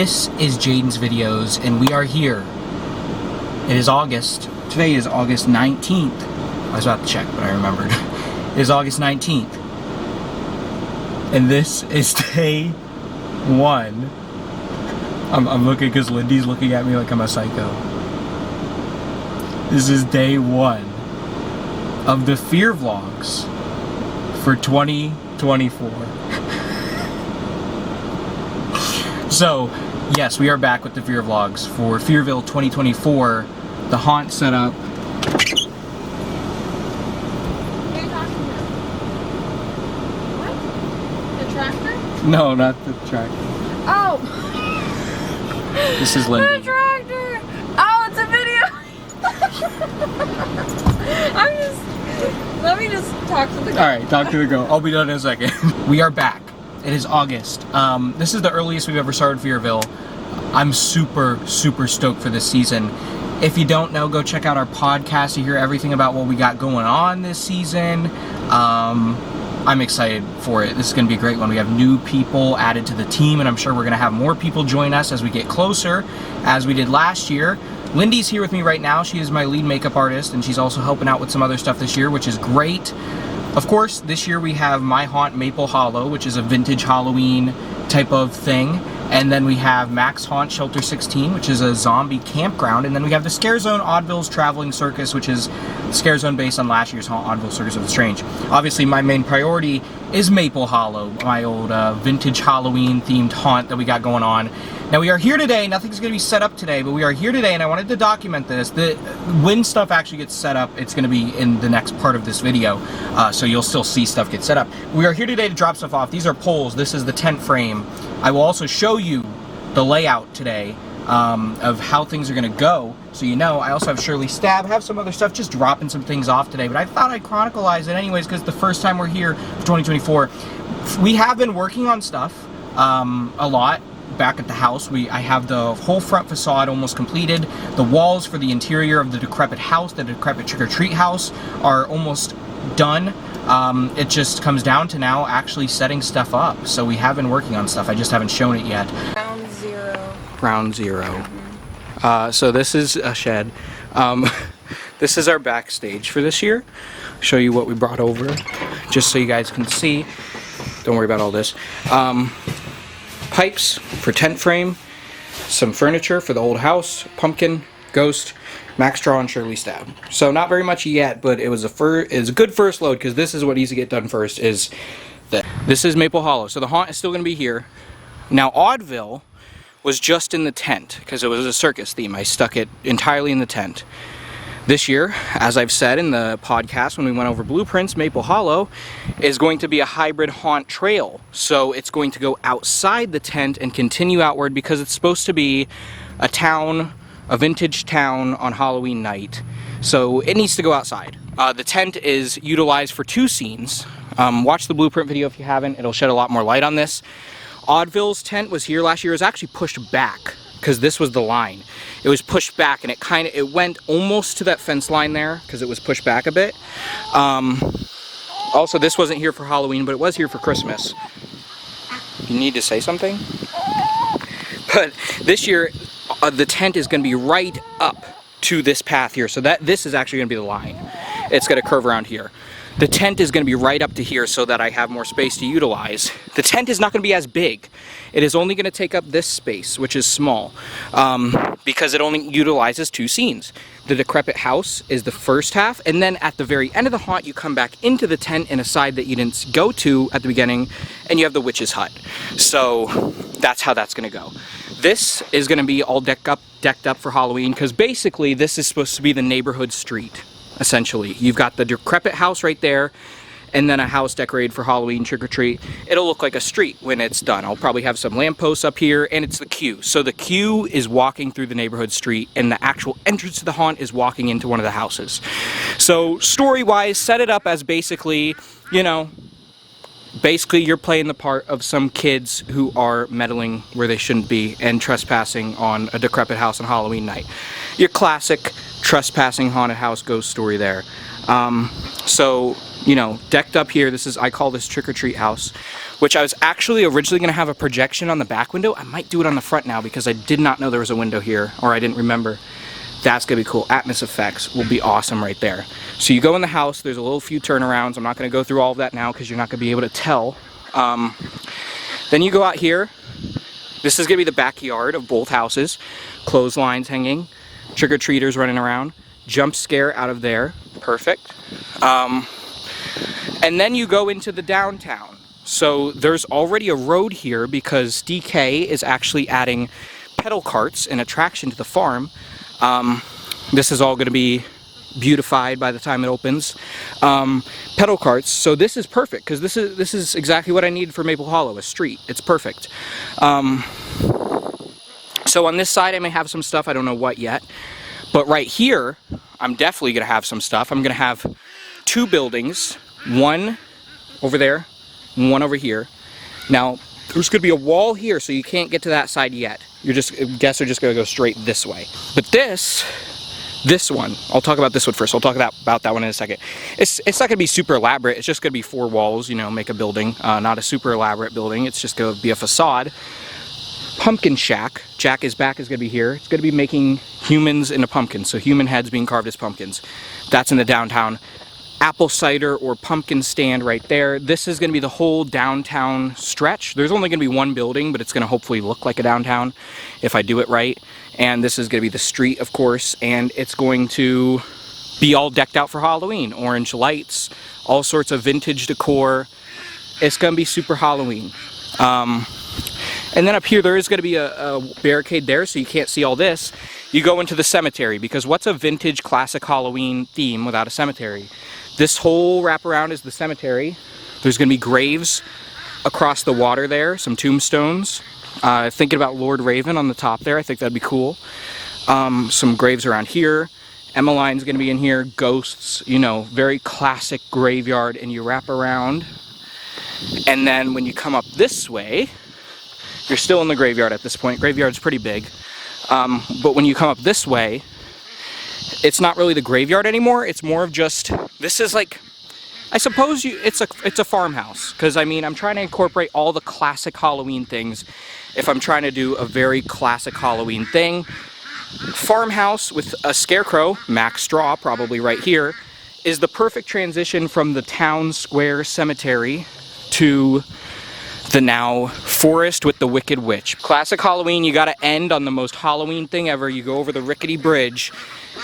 This is Jaden's Videos, and we are here. It is August. Today is August 19th. I was about to check, but I remembered. It is August 19th. And this is day one. I'm looking because Lindy's looking at me like I'm a psycho. This is day one of the Fearvlogs for 2024. So, yes, we are back with the Fearvlogs for Fearville 2024. The haunt setup. What? The tractor? No, not the tractor. Oh! This is Lindy. The tractor! Oh, it's a video! Let me just talk to the girl. Alright, talk to the girl. I'll be done in a second. We are back. It is August. This is the earliest we've ever started Fearville. I'm super stoked for this season. If you don't know, go check out our podcast to hear everything about what we got going on this season. I'm excited for it. This is going to be a great one. We have new people added to the team, and I'm sure we're going to have more people join us as we get closer, as we did last year. Lindy's here with me right now. She is my lead makeup artist, and she's also helping out with some other stuff this year, which is great. Of course, this year we have My Haunt Maple Hollow, which is a vintage Halloween type of thing. And then we have Max Haunt Shelter 16, which is a zombie campground. And then we have the Scare Zone Oddville's Traveling Circus, which is Scare Zone based on last year's Oddville Circus of the Strange. Obviously, my main priority is Maple Hollow, my old vintage Halloween themed haunt that we got going on. Now we are here today. Nothing's going to be set up today, but we are here today, and I wanted to document this. When stuff actually gets set up, it's going to be in the next part of this video, so you'll still see stuff get set up. We are here today to drop stuff off. These are poles. This is the tent frame. I will also show you the layout today of how things are going to go, so you know. I also have Shirley Stab, have some other stuff, just dropping some things off today, but I thought I'd chronicleize it anyways because the first time we're here for 2024. We have been working on stuff a lot. Back at the house, I have the whole front facade almost completed. The walls for the interior of the decrepit house, the decrepit trick-or-treat house, are almost done. It just comes down to now actually setting stuff up. So we have been working on stuff, I just haven't shown it yet. Ground zero. Ground zero. So this is a shed. This is our backstage for this year. Show you what we brought over, just so you guys can see. Don't worry about all this. Pipes for tent frame, some furniture for the old house, pumpkin, ghost, Max Draw, and Shirley Stab. So not very much yet, but it was a good first load, because this is what needs to get done first. This is Maple Hollow. So the haunt is still going to be here. Now Oddville was just in the tent because it was a circus theme. I stuck it entirely in the tent. This year, as I've said in the podcast when we went over blueprints, Maple Hollow is going to be a hybrid haunt trail. So it's going to go outside the tent and continue outward because it's supposed to be a town, a vintage town on Halloween night. So it needs to go outside. The tent is utilized for two scenes. Watch the blueprint video if you haven't. It'll shed a lot more light on this. Oddville's tent was here last year. It was actually pushed back because this was the line. It was pushed back, and it went almost to that fence line there because it was pushed back a bit. Also, this wasn't here for Halloween, but it was here for Christmas. You need to say something? But this year, the tent is going to be right up to this path here, so this is actually going to be the line. It's going to curve around here. The tent is going to be right up to here so that I have more space to utilize. The tent is not going to be as big. It is only going to take up this space, which is small, because it only utilizes two scenes. The decrepit house is the first half, and then at the very end of the haunt, you come back into the tent in a side that you didn't go to at the beginning, and you have the witch's hut. So that's how that's going to go. This is going to be all decked up for Halloween, because basically this is supposed to be the neighborhood street. Essentially, you've got the decrepit house right there, and then a house decorated for Halloween trick-or-treat. It'll look like a street when it's done. I'll probably have some lampposts up here, and it's the queue. So the queue is walking through the neighborhood street, and the actual entrance to the haunt is walking into one of the houses. So story-wise, set it up as basically, you know, basically you're playing the part of some kids who are meddling where they shouldn't be and trespassing on a decrepit house on Halloween night. Your classic trespassing haunted house ghost story there. So, you know, decked up here, I call this trick-or-treat house. which I was actually originally going to have a projection on the back window. I might do it on the front now because I did not know there was a window here, or I didn't remember. That's going to be cool. Atmos effects will be awesome right there. So you go in the house, there's a little few turnarounds. I'm not going to go through all of that now because you're not going to be able to tell. Then you go out here. This is going to be the backyard of both houses. Clotheslines hanging, trick-or-treaters running around, jump scare out of there. Perfect. And then you go into the downtown. So there's already a road here because DK is actually adding pedal carts and attraction to the farm. This is all going to be beautified by the time it opens. Pedal carts. So this is perfect because this is exactly what I need for Maple Hollow, a street. It's perfect. So on this side I may have some stuff, I don't know what yet. But right here, I'm definitely going to have some stuff. I'm going to have 2 buildings, one over there, and one over here. Now, there's going to be a wall here, so you can't get to that side yet. Guests are just going to go straight this way. But this one, I'll talk about this one first. I'll talk about that one in a second. It's not going to be super elaborate. It's just going to be 4 walls, you know, make a building. Not a super elaborate building. It's just going to be a facade. Pumpkin shack. Jack is back is going to be here. It's going to be making humans into pumpkins. So human heads being carved as pumpkins. That's in the downtown. Apple cider or pumpkin stand right there. This is going to be the whole downtown stretch. There's only going to be 1 building, but it's going to hopefully look like a downtown if I do it right. And this is going to be the street, of course, and it's going to be all decked out for Halloween. Orange lights, all sorts of vintage decor. It's going to be super Halloween. And then up here, there is going to be a barricade there, so you can't see all this. You go into the cemetery, because what's a vintage classic Halloween theme without a cemetery? This whole wraparound is the cemetery. There's going to be graves across the water there, some tombstones. Thinking about Lord Raven on the top there, I think that'd be cool. Some graves around here. Emmeline's going to be in here. Ghosts, you know, very classic graveyard, and you wrap around. And then when you come up this way, you're still in the graveyard at this point. Graveyard's pretty big. But when you come up this way, it's not really the graveyard anymore. It's more of just, this is like, I suppose it's a farmhouse. Because I mean, I'm trying to incorporate all the classic Halloween things. If I'm trying to do a very classic Halloween thing, farmhouse with a scarecrow, Max Straw probably right here, is the perfect transition from the town square cemetery to the now forest with the Wicked Witch. Classic Halloween, you gotta end on the most Halloween thing ever. You go over the rickety bridge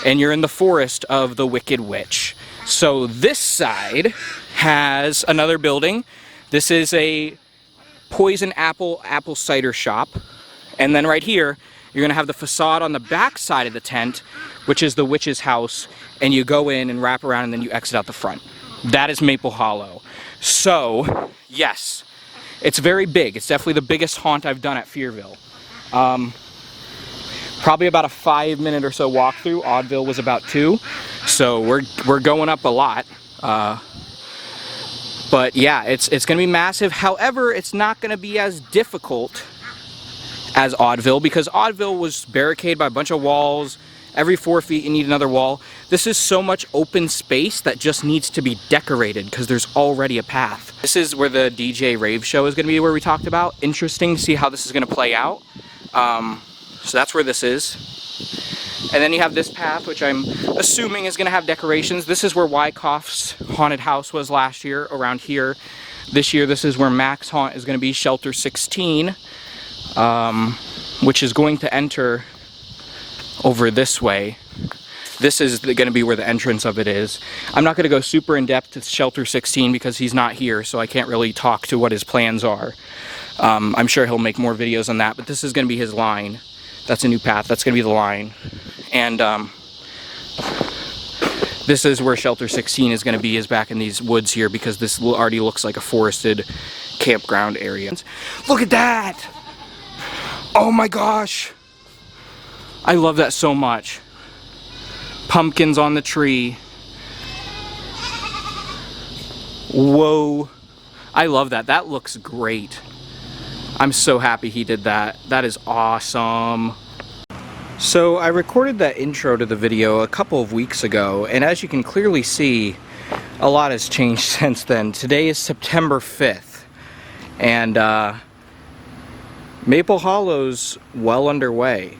and you're in the forest of the Wicked Witch. So this side has another building. This is a poison apple cider shop. And then right here, you're gonna have the facade on the back side of the tent, which is the witch's house, and you go in and wrap around and then you exit out the front. That is Maple Hollow. So, yes, it's very big. It's definitely the biggest haunt I've done at Fearville. Probably about a 5-minute or so walkthrough. Oddville was about 2, so we're going up a lot. But yeah, it's going to be massive. However, it's not going to be as difficult as Oddville, because Oddville was barricaded by a bunch of walls. Every 4 feet you need another wall. This is so much open space that just needs to be decorated because there's already a path. This is where the DJ rave show is going to be, where we talked about. Interesting to see how this is going to play out. So that's where this is. And then you have this path, which I'm assuming is going to have decorations. This is where Wyckoff's haunted house was last year, around here. This year, this is where Mac's haunt is going to be, Shelter 16, which is going to enter over this way. This is going to be where the entrance of it is. I'm not going to go super in depth to Shelter 16 because he's not here, so I can't really talk to what his plans are. I'm sure he'll make more videos on that, but this is going to be his line. That's a new path. That's going to be the line. And this is where Shelter 16 is going to be, is back in these woods here, because this already looks like a forested campground area. Look at that! Oh my gosh! I love that so much. Pumpkins on the tree. Whoa. I love that. That looks great. I'm so happy he did that. That is awesome. So I recorded that intro to the video a couple of weeks ago, and as you can clearly see, a lot has changed since then. Today is September 5th, And Maple Hollow's well underway.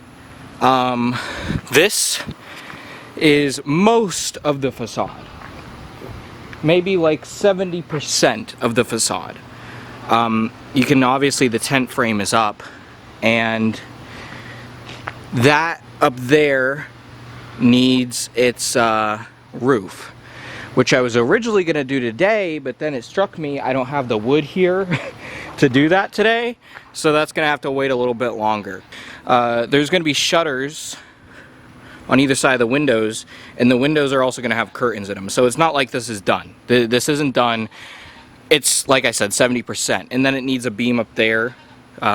This is most of the facade. Maybe like 70% of the facade. You can obviously, the tent frame is up, and that up there needs its roof, which I was originally going to do today, but then it struck me I don't have the wood here to do that today, so that's going to have to wait a little bit longer. There's going to be shutters on either side of the windows, and the windows are also going to have curtains in them, so it's not like this is done. This isn't done. It's, like I said, 70%, and then it needs a beam up there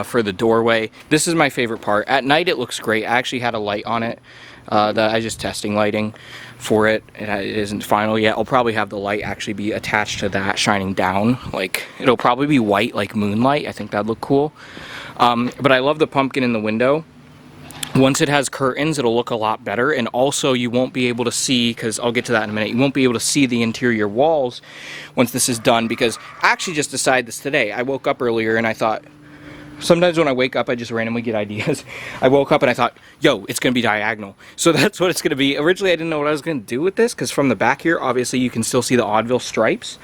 for the doorway. This is my favorite part. At night it looks great. I actually had a light on it. I just testing lighting for it. It isn't final yet. I'll probably have the light actually be attached to that, shining down. Like, it'll probably be white like moonlight. I think that'd look cool. But I love the pumpkin in the window. Once it has curtains, it'll look a lot better, and also you won't be able to see, because I'll get to that in a minute, you won't be able to see the interior walls once this is done, because I actually just decided this today. I woke up earlier and I thought, sometimes when I wake up I just randomly get ideas. I woke up and I thought, yo, it's going to be diagonal. So that's what it's going to be. Originally I didn't know what I was going to do with this, because from the back here, obviously you can still see the Oddville stripes.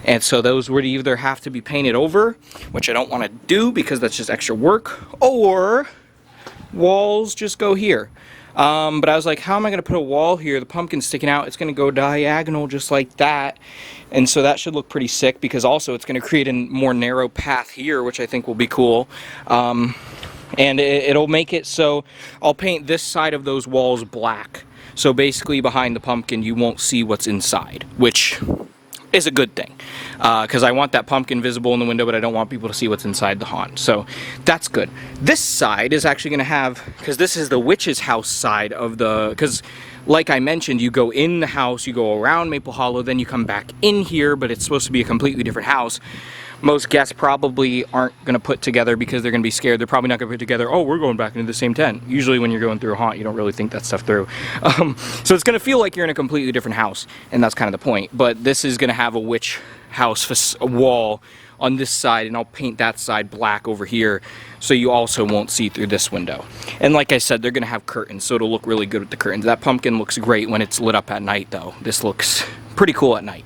And so those would either have to be painted over, which I don't want to do because that's just extra work, or walls just go here. But I was like, how am I going to put a wall here? The pumpkin's sticking out. It's going to go diagonal just like that. And so that should look pretty sick, because also it's going to create a more narrow path here, which I think will be cool. And it'll make it so I'll paint this side of those walls black. So basically behind the pumpkin you won't see what's inside, which is a good thing, because I want that pumpkin visible in the window, but I don't want people to see what's inside the haunt. So that's good. This side is actually going to have, because this is the witch's house side of the, because like I mentioned, you go in the house, you go around Maple Hollow, then you come back in here, but it's supposed to be a completely different house. Most guests probably aren't going to put together, because they're going to be scared. They're probably not going to put together, oh, we're going back into the same tent. Usually when you're going through a haunt, you don't really think that stuff through. So it's going to feel like you're in a completely different house, and that's kind of the point. But this is going to have a witch house wall on this side, and I'll paint that side black over here, so you also won't see through this window. And like I said, they're going to have curtains, so it'll look really good with the curtains. That pumpkin looks great when it's lit up at night, though. This looks pretty cool at night.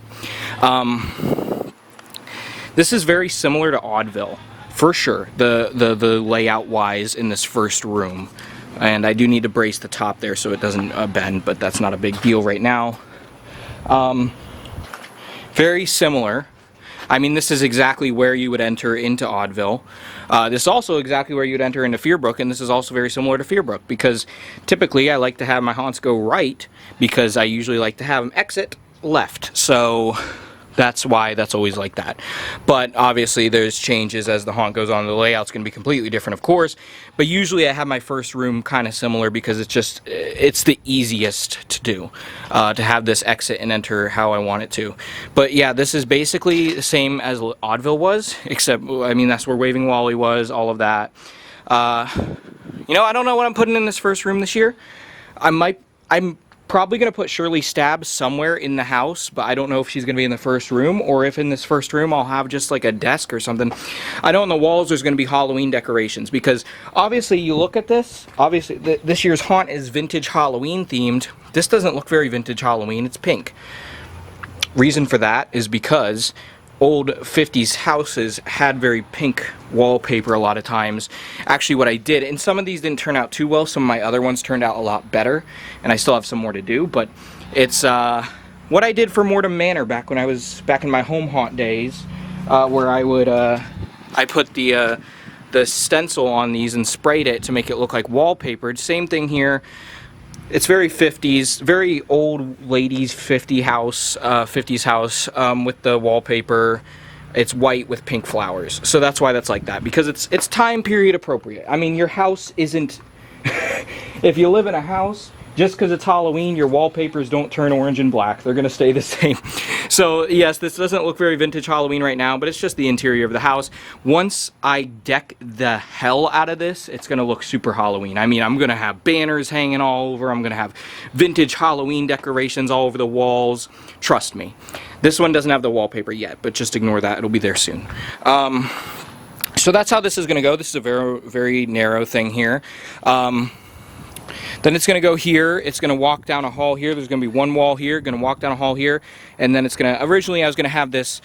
This is very similar to Oddville, for sure, the layout-wise in this first room. And I do need to brace the top there so it doesn't bend, but that's not a big deal right now. Very similar. I mean, this is exactly where you would enter into Oddville. This is also exactly where you'd enter into Fearbrook, and this is also very similar to Fearbrook, because typically I like to have my haunts go right, because I usually like to have them exit left. So that's why that's always like that. But obviously there's changes as the haunt goes on. The layout's going to be completely different, of course. But usually I have my first room kind of similar, because it's the easiest to do, to have this exit and enter how I want it to. But yeah, this is basically the same as Oddville was, except, I mean, that's where Waving Wally was, all of that. You know, I don't know what I'm putting in this first room this year. I'm probably going to put Shirley Stabs somewhere in the house, but I don't know if she's going to be in the first room, or if in this first room I'll have just like a desk or something. I know on the walls there's going to be Halloween decorations, because obviously you look at this, obviously this year's haunt is vintage Halloween themed. This doesn't look very vintage Halloween, it's pink. Reason for that is because old 50s houses had very pink wallpaper a lot of times. Actually, what I did, and some of these didn't turn out too well, some of my other ones turned out a lot better, and I still have some more to do, but it's what I did for Mortem Manor back when I was back in my home haunt days, where I would I put the stencil on these and sprayed it to make it look like wallpaper. Same thing here. It's very 50s, very old ladies 50s house with the wallpaper. It's white with pink flowers. So that's why that's like that, because it's time period appropriate. I mean, your house isn't if you live in a house, just because it's Halloween, your wallpapers don't turn orange and black. They're going to stay the same. So yes, this doesn't look very vintage Halloween right now, but it's just the interior of the house. Once I deck the hell out of this, it's going to look super Halloween. I mean, I'm going to have banners hanging all over. I'm going to have vintage Halloween decorations all over the walls. Trust me. This one doesn't have the wallpaper yet, but just ignore that. It'll be there soon. So that's how this is going to go. This is a very, very narrow thing here. Then it's going to go here. It's going to walk down a hall here. There's going to be one wall here. Going to walk down a hall here. And then it's going to, originally I was going to have this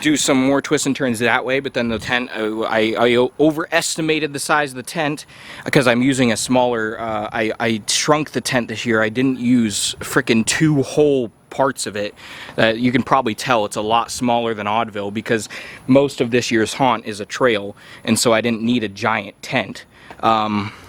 do some more twists and turns that way, but then the tent, I overestimated the size of the tent because I'm using a smaller, I shrunk the tent this year. I didn't use frickin' 2 whole parts of it. You can probably tell it's a lot smaller than Oddville because most of this year's haunt is a trail, and so I didn't need a giant tent.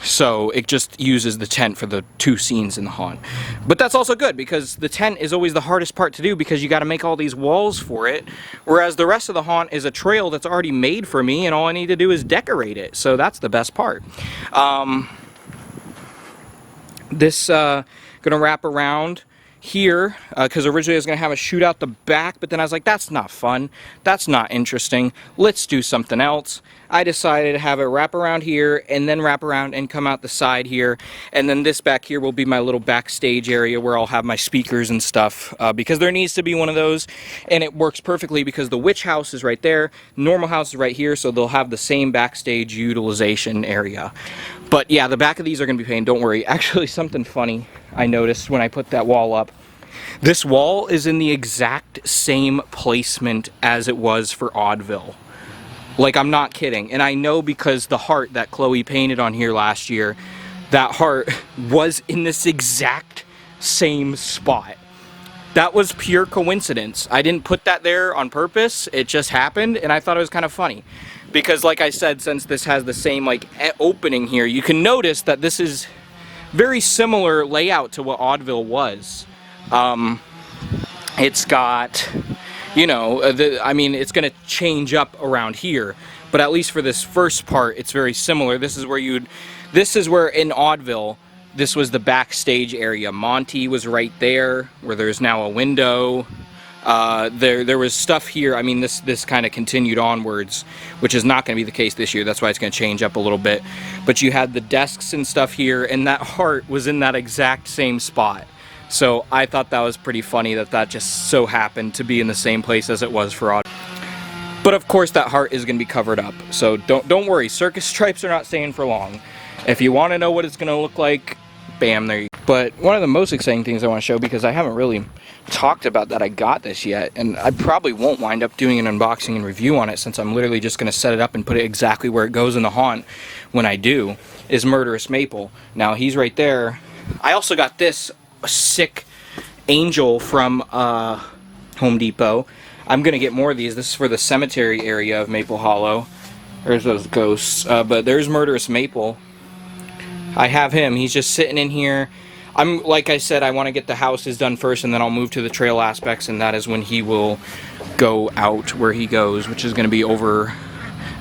So it just uses the tent for the 2 scenes in the haunt. But that's also good because the tent is always the hardest part to do because you got to make all these walls for it, whereas the rest of the haunt is a trail that's already made for me and all I need to do is decorate it. So that's the best part. This gonna wrap around here because originally I was gonna have a shoot out the back, but then I was like, that's not fun, that's not interesting, let's do something else. I decided to have it wrap around here and then wrap around and come out the side here, and then this back here will be my little backstage area where I'll have my speakers and stuff because there needs to be one of those, and it works perfectly because the witch house is right there, normal house is right here, so they'll have the same backstage utilization area. But yeah, the back of these are going to be painted, don't worry. Actually, something funny I noticed when I put that wall up. This wall is in the exact same placement as it was for Oddville. Like, I'm not kidding. And I know because the heart that Chloe painted on here last year, that heart was in this exact same spot. That was pure coincidence. I didn't put that there on purpose. It just happened, and I thought it was kind of funny. Because like I said, since this has the same like opening here, you can notice that this is very similar layout to what Oddville was. It's got, you know, I mean, it's going to change up around here, but at least for this first part, it's very similar. This is where in Oddville, this was the backstage area. Monty was right there, where there's now a window. There was stuff here. I mean, this kind of continued onwards, which is not going to be the case this year. That's why it's going to change up a little bit. But you had the desks and stuff here, and that heart was in that exact same spot. So I thought that was pretty funny that just so happened to be in the same place as it was for Odd. But of course, that heart is going to be covered up. So don't worry. Circus stripes are not staying for long. If you want to know what it's going to look like, bam, there you go. But one of the most exciting things I want to show, because I haven't really talked about that I got this yet, and I probably won't wind up doing an unboxing and review on it since I'm literally just going to set it up and put it exactly where it goes in the haunt when I do, is Murderous Maple. Now, he's right there. I also got this sick angel from Home Depot. I'm going to get more of these. This is for the cemetery area of Maple Hollow. There's those ghosts. But there's Murderous Maple. I have him. He's just sitting in here. Like I said, I want to get the houses done first, and then I'll move to the trail aspects, and that is when he will go out where he goes, which is going to be over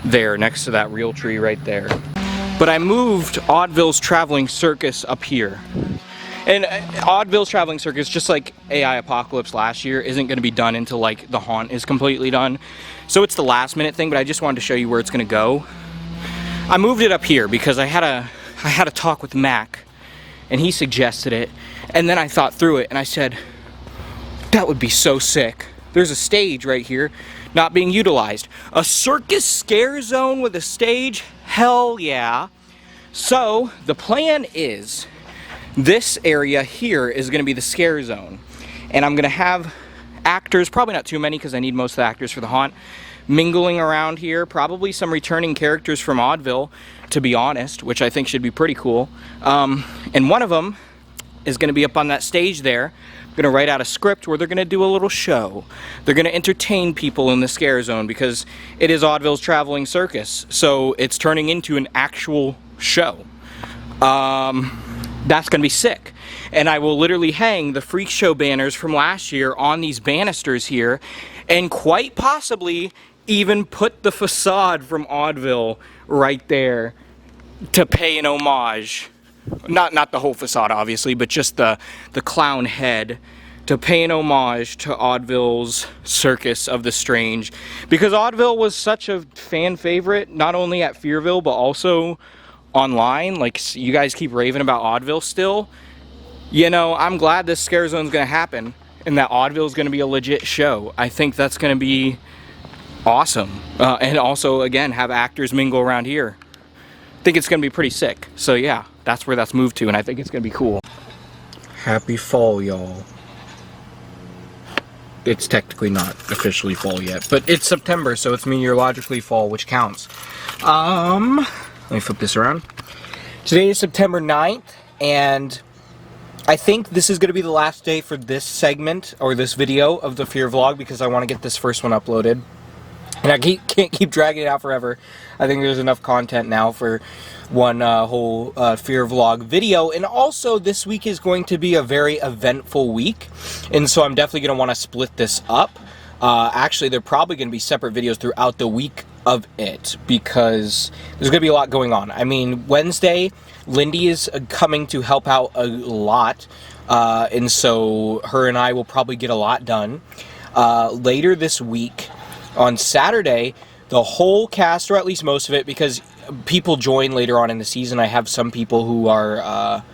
there, next to that real tree right there. But I moved Oddville's Traveling Circus up here. And Oddville's Traveling Circus, just like AI Apocalypse last year, isn't going to be done until, like, the haunt is completely done. So it's the last minute thing, but I just wanted to show you where it's going to go. I moved it up here because I had a talk with Mac, and he suggested it, and then I thought through it, and I said, that would be so sick. There's a stage right here not being utilized. A circus scare zone with a stage? Hell yeah. So the plan is this area here is going to be the scare zone, and I'm going to have actors, probably not too many because I need most of the actors for the haunt, mingling around here, probably some returning characters from Oddville, to be honest, which I think should be pretty cool. And one of them is going to be up on that stage there. I'm going to write out a script where they're going to do a little show. They're going to entertain people in the scare zone because it is Oddville's Traveling Circus, so it's turning into an actual show. That's going to be sick. And I will literally hang the Freak Show banners from last year on these banisters here, and quite possibly even put the facade from Oddville right there to pay an homage. Not the whole facade, obviously, but just the clown head, to pay an homage to Oddville's Circus of the Strange. Because Oddville was such a fan favorite, not only at Fearville, but also online. Like, you guys keep raving about Oddville still. You know, I'm glad this scare zone's going to happen, and that Oddville's going to be a legit show. I think that's going to be awesome. And also, again, have actors mingle around here. I think it's going to be pretty sick. So yeah, that's where that's moved to, and I think it's going to be cool. Happy fall, y'all. It's technically not officially fall yet, but it's September, so it's meteorologically fall, which counts. Let me flip this around. Today is September 9th, and I think this is going to be the last day for this segment, or this video of the Fear vlog, because I want to get this first one uploaded. And I can't keep dragging it out forever. I think there's enough content now for one whole Fear vlog video. And also, this week is going to be a very eventful week. And so I'm definitely going to want to split this up. Actually, they're probably going to be separate videos throughout the week of it, because there's going to be a lot going on. I mean, Wednesday, Lindy is coming to help out a lot. And so her and I will probably get a lot done. Later this week, on Saturday, the whole cast, or at least most of it, because people join later on in the season. I have some people who are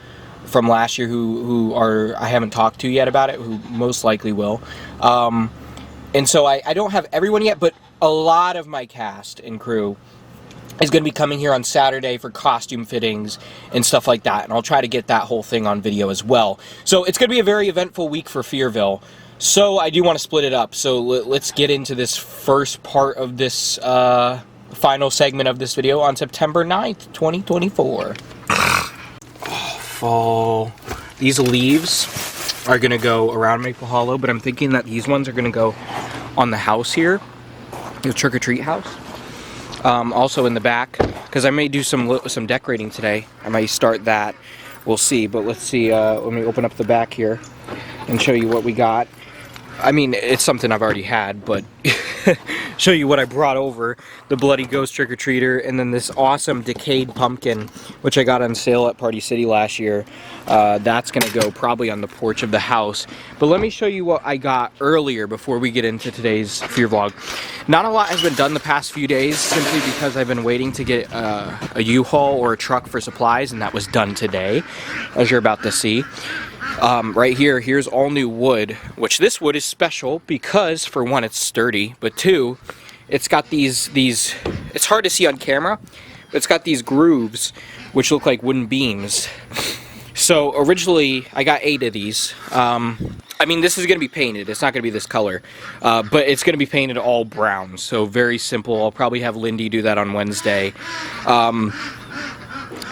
from last year who are I haven't talked to yet about it, who most likely will. And so I don't have everyone yet, but a lot of my cast and crew is going to be coming here on Saturday for costume fittings and stuff like that. And I'll try to get that whole thing on video as well. So it's going to be a very eventful week for Fearville. So I do want to split it up. So let's get into this first part of this final segment of this video on September 9th, 2024. Oh, fall. These leaves are going to go around Maple Hollow, but I'm thinking that these ones are going to go on the house here, the trick-or-treat house. Also in the back, because I may do some decorating today. I might start that. We'll see, but let's see. Let me open up the back here and show you what we got. I mean, it's something I've already had, but show you what I brought over. The Bloody Ghost Trick-or-Treater, and then this awesome decayed pumpkin, which I got on sale at Party City last year. That's going to go probably on the porch of the house. But let me show you what I got earlier before we get into today's Fear vlog. Not a lot has been done the past few days, simply because I've been waiting to get a U-Haul or a truck for supplies, and that was done today, as you're about to see. Right here, here's all new wood, which this wood is special because, for one, it's sturdy, but two, it's got these, it's hard to see on camera, but it's got these grooves, which look like wooden beams. So originally, I got 8 of these. I mean, this is going to be painted. It's not going to be this color, but it's going to be painted all brown, so very simple. I'll probably have Lindy do that on Wednesday.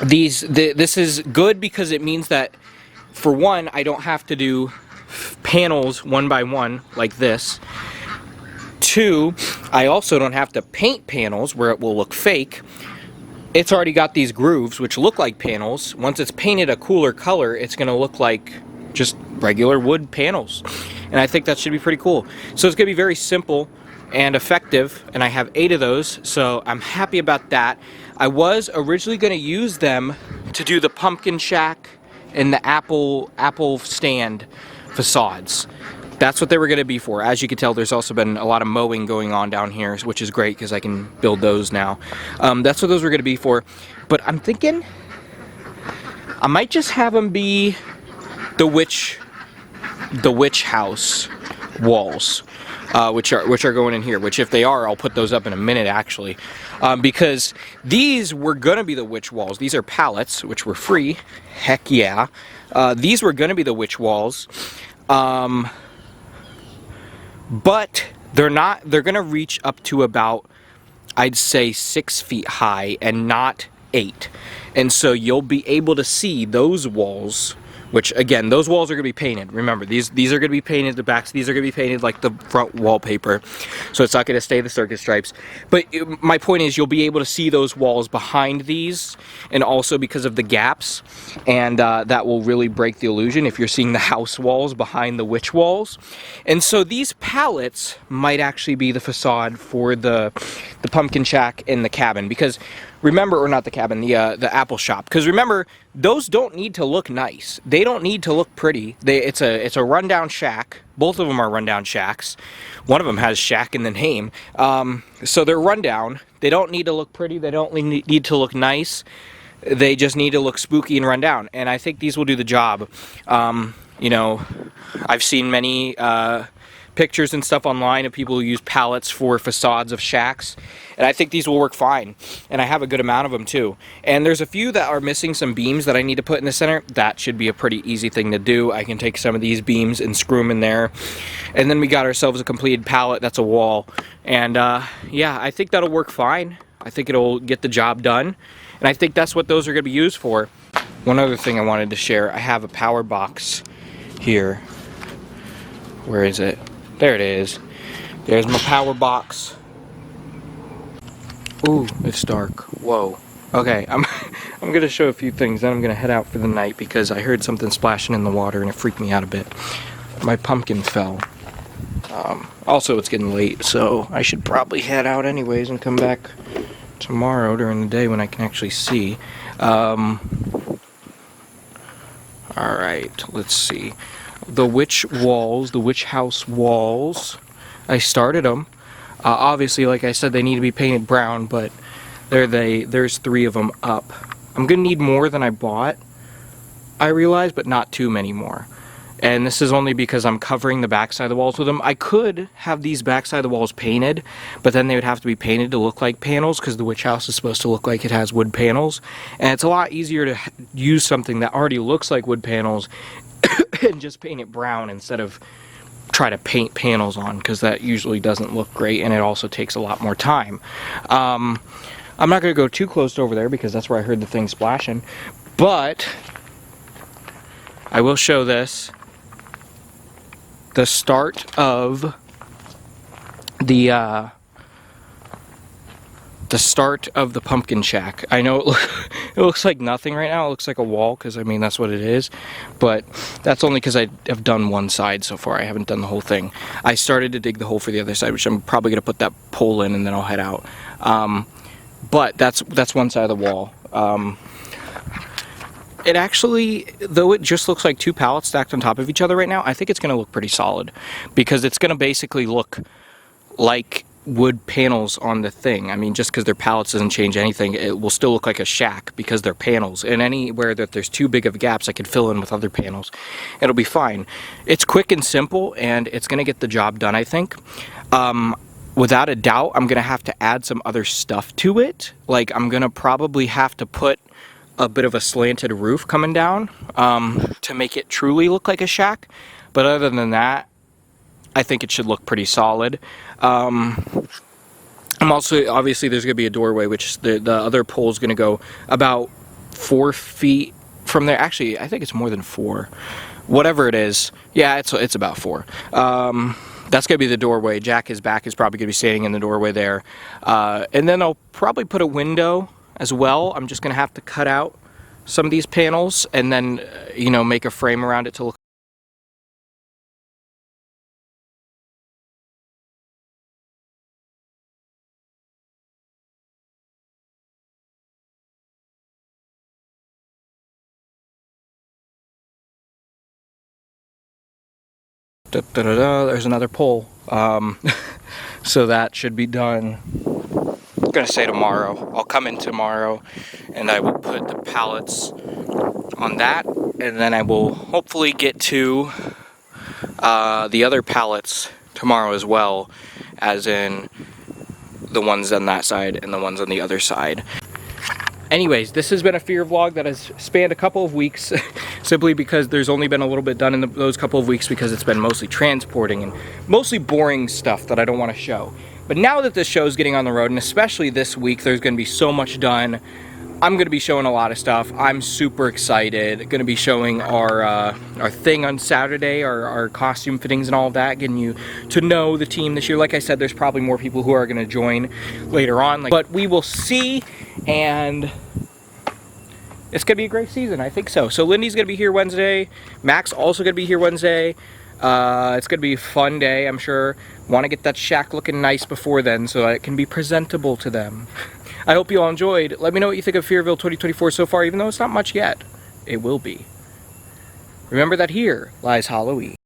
This is good because it means that, for one, I don't have to do panels one by one like this. 2, I also don't have to paint panels where it will look fake. It's already got these grooves which look like panels. Once it's painted a cooler color, it's going to look like just regular wood panels. And I think that should be pretty cool. So it's going to be very simple and effective, and I have 8 of those, so I'm happy about that. I was originally going to use them to do the pumpkin shack and the apple stand facades. That's what they were going to be for. As you can tell, there's also been a lot of mowing going on down here, which is great because I can build those now. That's what those were going to be for. But I'm thinking I might just have them be the witch house walls, which are going in here. Which, if they are, I'll put those up in a minute, actually, because these were gonna be the witch walls. These are pallets, which were free. Heck yeah! These were gonna be the witch walls, but they're not. They're gonna reach up to about, I'd say, 6 feet high, and not 8. And so you'll be able to see those walls. Which, again, those walls are going to be painted. Remember, these are going to be painted, the backs, these are going to be painted like the front wallpaper. So it's not going to stay the circus stripes. But my point is, you'll be able to see those walls behind these, and also because of the gaps. And that will really break the illusion if you're seeing the house walls behind the witch walls. And so these pallets might actually be the facade for the pumpkin shack and the cabin. Because remember, or not the cabin, the apple shop. Because remember, those don't need to look nice. They don't need to look pretty. It's a rundown shack. Both of them are rundown shacks. One of them has shack in the name. So they're rundown. They don't need to look pretty. They don't need to look nice. They just need to look spooky and rundown. And I think these will do the job. You know, I've seen many pictures and stuff online of people who use pallets for facades of shacks, and I think these will work fine, and I have a good amount of them too. And there's a few that are missing some beams that I need to put in the center. That should be a pretty easy thing to do. I can take some of these beams and screw them in there, and then we got ourselves a completed pallet that's a wall. And yeah, I think that'll work fine. I think it'll get the job done, and I think that's what those are going to be used for. One other thing I wanted to share, I have a power box here. Where is it? There it is. There's my power box. Ooh, it's dark. Whoa. Okay, I'm gonna show a few things, then I'm gonna head out for the night because I heard something splashing in the water and it freaked me out a bit. My pumpkin fell. Also, it's getting late, so I should probably head out anyways and come back tomorrow during the day when I can actually see. Alright, let's see. The witch walls, the witch house walls, I started them. Obviously, like I said, they need to be painted brown, but there's 3 of them up. I'm gonna need more than I bought, I realize, but not too many more. And this is only because I'm covering the backside of the walls with them. I could have these backside of the walls painted, but then they would have to be painted to look like panels because the witch house is supposed to look like it has wood panels. And it's a lot easier to use something that already looks like wood panels and just paint it brown instead of try to paint panels on, because that usually doesn't look great and it also takes a lot more time. I'm not going to go too close over there because that's where I heard the thing splashing, but I will show this. The start of the start of the pumpkin shack. I know it looks like nothing right now. It looks like a wall because, I mean, that's what it is. But that's only because I have done one side so far. I haven't done the whole thing. I started to dig the hole for the other side, which I'm probably going to put that pole in and then I'll head out. But that's one side of the wall. It actually, though it just looks like 2 pallets stacked on top of each other right now, I think it's going to look pretty solid. Because it's going to basically look like wood panels on the thing. I mean, just because they're pallets doesn't change anything. It will still look like a shack because they're panels. And anywhere that there's too big of gaps, I could fill in with other panels. It'll be fine. It's quick and simple, and it's going to get the job done, I think. Without a doubt, I'm going to have to add some other stuff to it. Like, I'm going to probably have to put a bit of a slanted roof coming down to make it truly look like a shack. But other than that, I think it should look pretty solid. I'm also, obviously there's going to be a doorway, which the other pole is going to go about 4 feet from there. Actually, I think it's more than 4. Whatever it is. Yeah, it's about 4. That's going to be the doorway. Jack, his back, is probably going to be standing in the doorway there. And then I'll probably put a window as well. I'm just going to have to cut out some of these panels and then, you know, make a frame around it to look. There's another pole. So that should be done. I'm gonna say tomorrow. I'll come in tomorrow and I will put the pallets on that, and then I will hopefully get to the other pallets tomorrow as well, as in the ones on that side and the ones on the other side. Anyways, this has been a fear vlog that has spanned a couple of weeks simply because there's only been a little bit done in those couple of weeks because it's been mostly transporting and mostly boring stuff that I don't want to show. But now that this show is getting on the road, and especially this week, there's going to be so much done. I'm going to be showing a lot of stuff. I'm super excited. Going to be showing our thing on Saturday, our costume fittings and all of that, getting you to know the team this year. Like I said, there's probably more people who are going to join later on, but we will see, and it's going to be a great season. I think so. So Lindy's going to be here Wednesday. Mac's also going to be here Wednesday. It's going to be a fun day, I'm sure. Want to get that shack looking nice before then so that it can be presentable to them. I hope you all enjoyed. Let me know what you think of Fearville 2024 so far, even though it's not much yet. It will be. Remember that here lies Halloween.